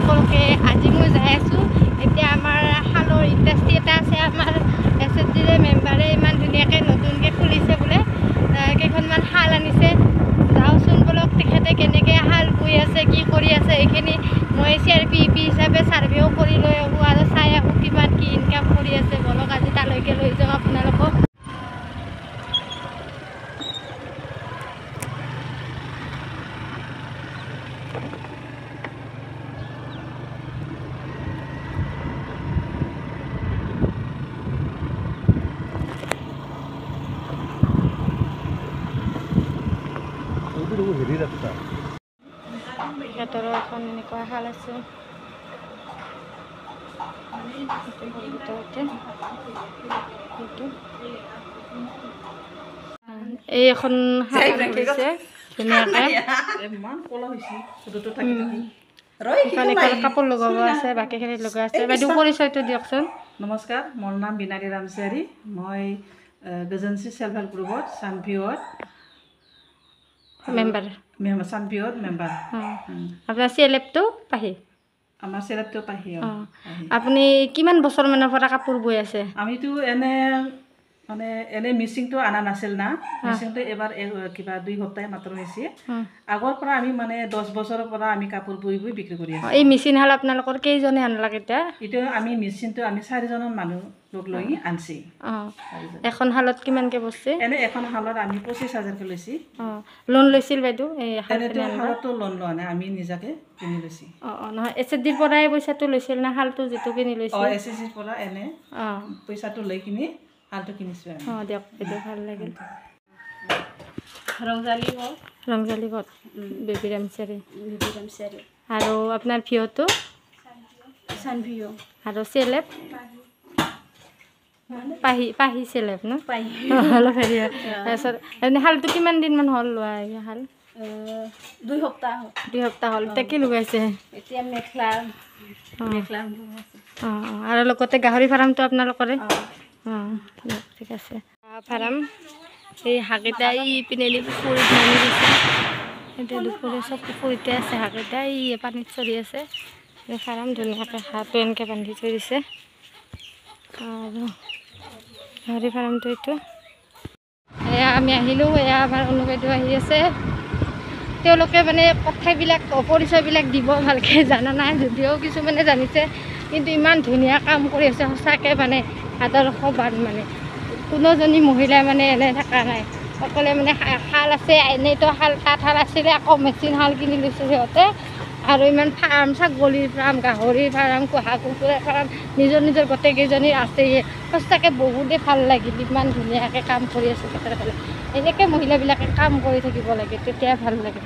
সকলোকে আজি মই যাই আছোঁ এতিয়া আমাৰ শালৰ ইণ্ডাষ্ট্ৰি এটা আছে আমাৰ SHG মেম্বাৰে ইমান ধুনীয়াকৈ নতুনকৈ খুলিছে বোলে কেইখনমান শাল আনিছে যাওঁচোন বলক তেখেতে কেনেকৈ শাল বৈ আছে কি কৰি আছে এইখিনি মই CRPP হিচাপে ছাৰ্ভেও কৰি লৈ আহোঁ আৰু চাই আহোঁ কিমান কি ইনকাম কৰি আছে বলক আজি তালৈকে লৈ যাওঁ আপোনালোকক সিহঁতৰো এখন এনেকুৱা শাল আছে এই এখন শাল ৰাখিছে ধুনীয়াকৈ কাপোৰ লগাব আছে বাকীখিনি লগোৱা আছে বাইদেউ পৰিচয়টো দিয়কচোন নমস্কাৰ মোৰ নাম বিনাৰী ৰামচাৰী মই গজনসি সেল্ফ হেল্প গ্ৰুপত চানভিঅত মেম্বাৰ চানভিঅত মেম্বাৰ আপোনাৰ CLF-টো পাহি আমাৰ চেলেপটো পাহি আপুনি কিমান বছৰমানৰ পৰা কাপোৰ বৈ আছে আমিতো এনে মিচিংটো আনা নাছিল না মিচিংটো এবাৰ কিবা 2 সপ্তাহ মাত্ৰ হৈছে আগৰ পৰা আমি 10 বছৰৰ পৰা আমি কাপোৰ বৈ বিক্ৰী কৰি আছোঁ এই মেচিন হাল আপোনালোকৰ কেইজনে আনলাক এতিয়া এইটো আমি মেচিনটো আমি 4জনৰ মানুহ লগ লৈ আনছি এখন হালত কিমানকৈ বসছে এনে এখন হালত আমি 25,000 কৈ লৈছি লোন লৈছিল বাইদেউ এই হালতো লোন লোৱা নাই আমি নিজাকে কিনি লৈছি নহয় SHG-ৰ পৰাই পইচাটো লৈছিল না হালটো যেটো কিনি লৈছিল SHG-ৰ পৰা এনে পইচাটো লৈ কিনি হালটো কিনিছো দিয়ক বাইদেউ ভাল লাগিল ৰংজালী ঘৰ বেবী ৰামচাৰী আৰু আপোনাৰ ভিঅ'টো চানভিঅ আৰু CLF পাহি CLF ন পাহি অলপ হেৰি তাৰপিছত এনে হালটো কিমান দিনমান হ'ল লোৱা হাল 2 সপ্তাহ হ'ল এতিয়া কি লগাইছে এতিয়া মেখলা আৰু লগতে গাহৰি ফাৰ্মটো আপোনালোকৰে ঠিক আছে ফাৰ্ম এই হাঁহকেইটা ইপিনে পুখুৰীত নামি দিছে এতিয়া দুপৰীয়া চব পুখুৰীতে আছে হাঁহকেইটা পানীত চৰি আছে ফাৰ্ম ধুনীয়াকৈ হাঁহটো এনেকৈ বান্ধি থৈ দিছে আৰু গাহৰি ফাৰ্মটো এইটো এয়া আমি আহিলোঁ এয়া আমাৰ অনুবাইদেউ আহি আছে তেওঁলোকে কথাবিলাক পৰিচয়বিলাক দিব ভালকৈ জানা নাই যদিও কিছুমানে জানিছে কিন্তু ইমান ধুনীয়া কাম কৰি আছে সঁচাকৈ আদৰ্শবান কোনোজনী মহিলা এনে থকা নাই সকলে শাল আছে এনেইতো তাঁতশাল আছিলে আকৌ মেচিন শাল কিনি লৈছে সিহঁতে আৰু ইমান ফাৰ্ম ছাগলীৰ ফাৰ্ম গাহৰিৰ ফাৰ্ম হাঁহ কুকুৰাৰ ফাৰ্ম নিজৰ গোটেইকেইজনীৰ আছে সঁচাকৈ বহুতেই ভাল লাগিল ইমান ধুনীয়াকৈ কাম কৰি আছে তেখেতসকলে এনেকৈ মহিলাবিলাকে কাম কৰি থাকিব লাগে তেতিয়া ভাল লাগে